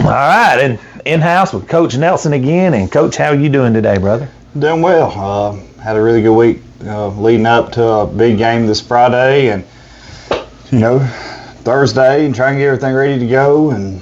All right, and in-house with Coach Nelson again. And Coach, how are you doing today, brother? Doing well. Had a really good week leading up to a big game this Friday, and Thursday, and trying to get everything ready to go and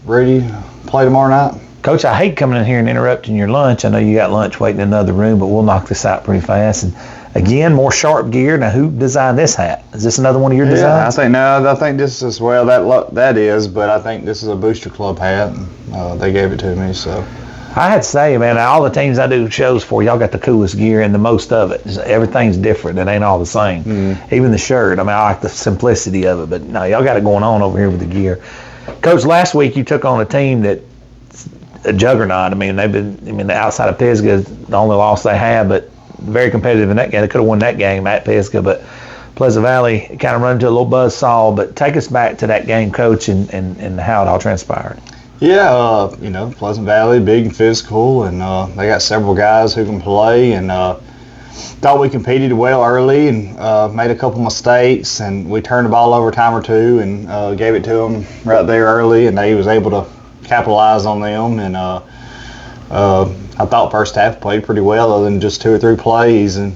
ready to play tomorrow night. Coach, I hate coming in here and interrupting your lunch. I know you got lunch waiting in another room, but we'll knock this out pretty fast. And again, more sharp gear. Now, who designed this hat? Is this another one of your designs? I think this is, well, that is, but I think this is a Booster Club hat. And, they gave it to me, so. I had to say, man, all the teams I do shows for, y'all got the coolest gear and the most of it. Everything's different. It ain't all the same. Even the shirt. I mean, I like the simplicity of it, but no, y'all got it going on over here with the gear. Coach, last week you took on a team that's a juggernaut. I mean, the outside of Pisgah, the only loss they have, but very competitive in that game. They could have won that game at Pisgah, but Pleasant Valley kind of run into a little buzzsaw. But take us back to that game, Coach, and how it all transpired. Yeah, Pleasant Valley, big and physical, and they got several guys who can play, and thought we competed well early and made a couple mistakes, and we turned the ball over a time or two and gave it to them right there early, and they was able to capitalize on them, and I thought first half played pretty well other than just 2 or 3 plays, and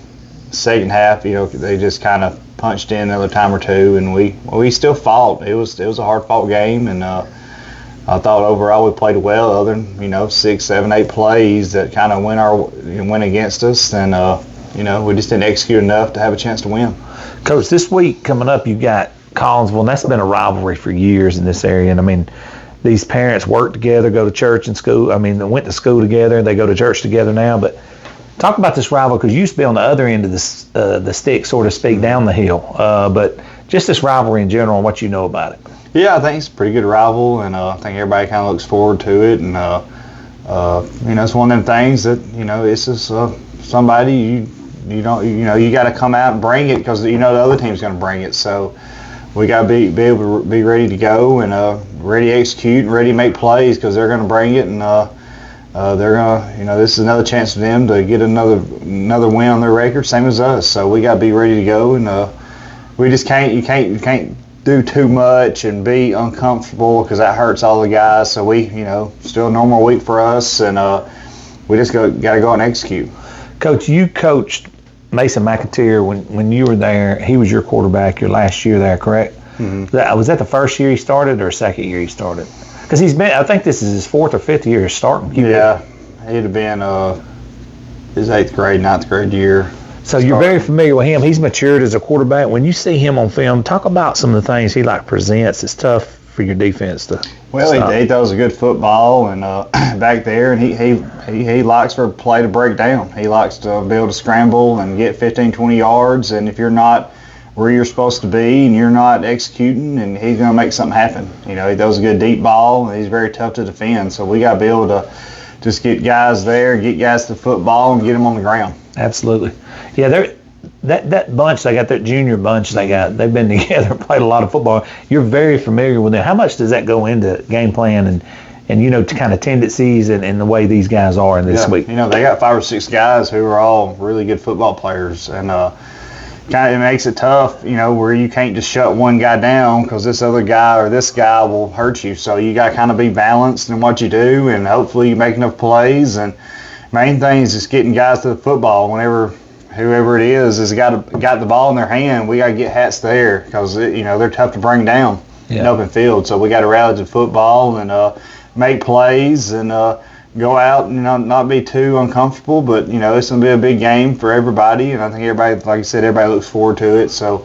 second half, they just kind of punched in another time or two, and we still fought. It was a hard-fought game, and I thought overall we played well, other than 6, 7, 8 plays that kind of went against us, and we just didn't execute enough to have a chance to win. Coach, this week coming up, you got Collinsville, and that's been a rivalry for years in this area. And I mean, these parents work together, go to church and school. I mean, they went to school together, they go to church together now. But talk about this rivalry, because you used to be on the other end of the stick, so to speak, down the hill. But just this rivalry in general and what you know about it. Yeah, I think it's a pretty good rival, and I think everybody kind of looks forward to it. And it's one of them things that it's just somebody you got to come out and bring it, because the other team's going to bring it. So we got to be able to be ready to go and ready to execute and ready to make plays, because they're going to bring it, and they're going to this is another chance for them to get another win on their record, same as us. So we got to be ready to go, and we just you can't do too much and be uncomfortable, because that hurts all the guys. So we, still a normal week for us, and we just got to go out and execute. Coach, you coached Mason McAteer when you were there. He was your quarterback your last year there, correct? Mm-hmm. Was that the first year he started or second year he started? Because I think this is his 4th or 5th year starting. Yeah, he'd have been his 8th grade, 9th grade year. So you're very familiar with him. He's matured as a quarterback. When you see him on film, talk about some of the things he presents. It's tough for your defense to. Well, he throws a good football, and back there, and he likes for a play to break down. He likes to be able to scramble and get 15, 20 yards, and if you're not where you're supposed to be and you're not executing, and he's going to make something happen. He throws a good deep ball, and he's very tough to defend. So we got to be able to just get guys there, get guys to the football, and get them on the ground. Absolutely. Yeah, that bunch, they got that junior bunch they've been together, played a lot of football. You're very familiar with them. How much does that go into game plan and kind of tendencies and the way these guys are in this week? They got 5 or 6 guys who are all really good football players, and kind of it makes it tough, where you can't just shut one guy down, because this other guy or this guy will hurt you. So you got to kind of be balanced in what you do, and hopefully you make enough plays. And main thing is just getting guys to the football. Whoever it is got the ball in their hand, we got to get hats there, because they're tough to bring down in open field. So we got to rally to the football and make plays and go out and not be too uncomfortable. But it's going to be a big game for everybody, and I think everybody, like I said, everybody looks forward to it. So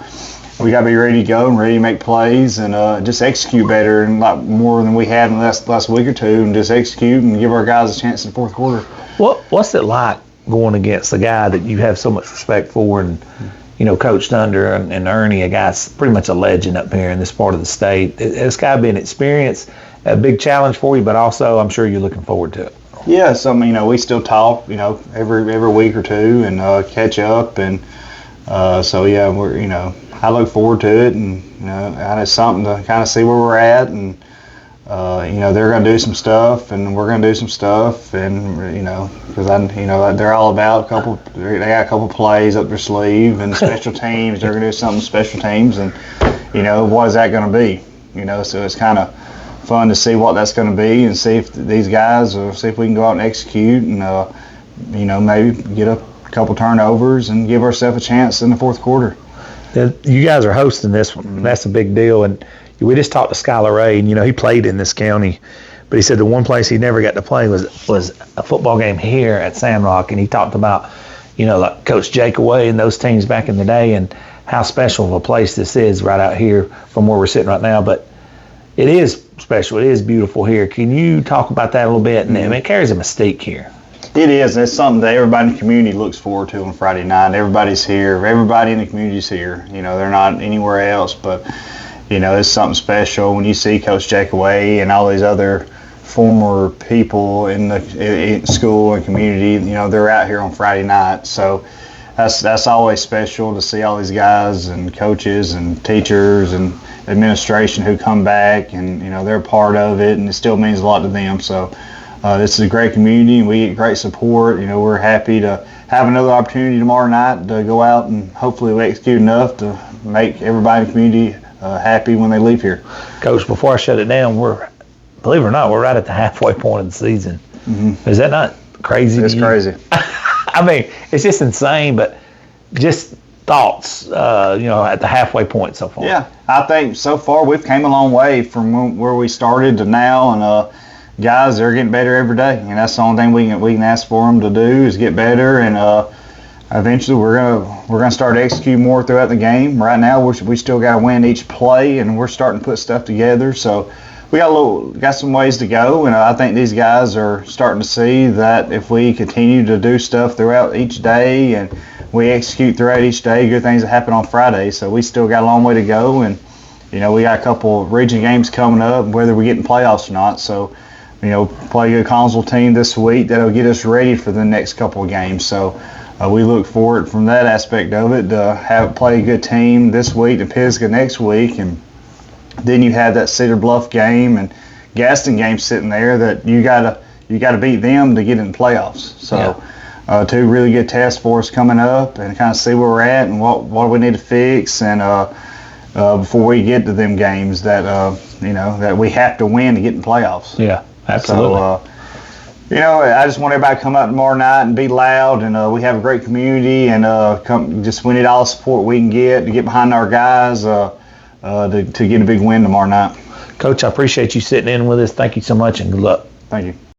we got to be ready to go and ready to make plays and just execute better and a lot more than we had in the last week or two, and just execute and give our guys a chance in the fourth quarter. What's it like going against a guy that you have so much respect for and coached under, and Ernie, a guy's pretty much a legend up here in this part of the state? It's got to be an experience, a big challenge for you, but also I'm sure you're looking forward to it. Yeah, so we still talk, every week or two, and catch up, and so yeah, we're I look forward to it, and it's something to kind of see where we're at, and they're going to do some stuff, and we're going to do some stuff, and because they're all about they got a couple plays up their sleeve, and special teams, they're going to do something special teams, and what is that going to be? So it's kind of fun to see what that's going to be and see if these guys, or see if we can go out and execute and, maybe get a couple turnovers and give ourselves a chance in the fourth quarter. You guys are hosting this one. Mm-hmm. That's a big deal. And we just talked to Skylar Ray, and, he played in this county. But he said the one place he never got to play was a football game here at Sandrock. And he talked about, like Coach Jake Away and those teams back in the day and how special of a place this is right out here from where we're sitting right now. But it is special. It is beautiful here. Can you talk about that a little bit? And it carries a mystique here. It is. It's something that everybody in the community looks forward to on Friday night. Everybody's here. Everybody in the community's here. They're not anywhere else. But, it's something special when you see Coach Jake Away and all these other former people in school and community. They're out here on Friday night. So that's always special to see all these guys and coaches and teachers and administration who come back and, they're a part of it, and it still means a lot to them. So this is a great community, and we get great support. We're happy to have another opportunity tomorrow night to go out and hopefully we execute enough to make everybody in the community happy when they leave here. Coach, before I shut it down, believe it or not, we're right at the halfway point of the season. Mm-hmm. Is that not crazy? It's crazy. I mean, it's just insane, but just thoughts, at the halfway point so far. Yeah, I think so far we've came a long way from where we started to now, and guys, they're getting better every day, and that's the only thing we can ask for them to do is get better, and eventually we're gonna start executing more throughout the game. Right now, we still got to win each play, and we're starting to put stuff together. So we got some ways to go, and I think these guys are starting to see that if we continue to do stuff throughout each day and we execute throughout each day, good things that happen on Friday. So we still got a long way to go, and we got a couple of region games coming up, whether we get in playoffs or not. So play a Collinsville team this week that'll get us ready for the next couple of games. So we look forward from that aspect of it to play a good team this week and Pisgah next week, and then you have that Cedar Bluff game and Gaston game sitting there that you gotta beat them to get in the playoffs. So two really good tests for us coming up, and kind of see where we're at and what we need to fix, and before we get to them games that that we have to win to get in playoffs. Yeah, absolutely. So, I just want everybody to come out tomorrow night and be loud, and we have a great community, and we need all the support we can get to get behind our guys to get a big win tomorrow night. Coach, I appreciate you sitting in with us. Thank you so much, and good luck. Thank you.